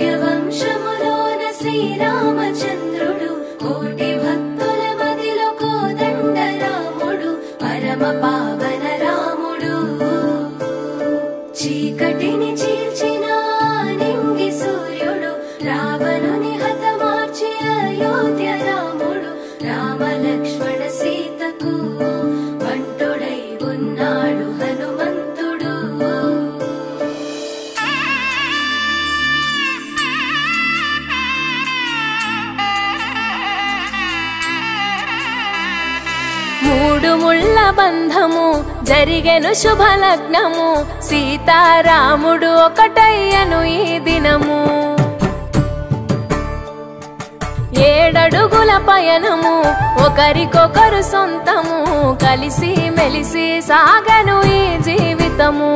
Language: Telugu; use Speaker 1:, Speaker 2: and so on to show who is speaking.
Speaker 1: సూర్యవంశములోన శ్రీరామచంద్రుడు కోటి భక్తుల మదిలో కోదండ రాముడు పరమ పావన రాముడు చీకటిని చీల్చిన నింగి సూర్యుడు రావణుని హతమార్చి అయోధ్య రాముడు రామ లక్ష్మణ సీతకు వంటుడై ఉన్నాడు హనుమంతుడు మూడు ముళ్ళ బంధము జరిగెను శుభలగ్నము సీతారాముడు ఒకటయ్యను ఈ దినము 7 అడుగుల పయనము ఒకరికొకరు సొంతము కలిసి మెలిసి సాగను ఈ జీవితము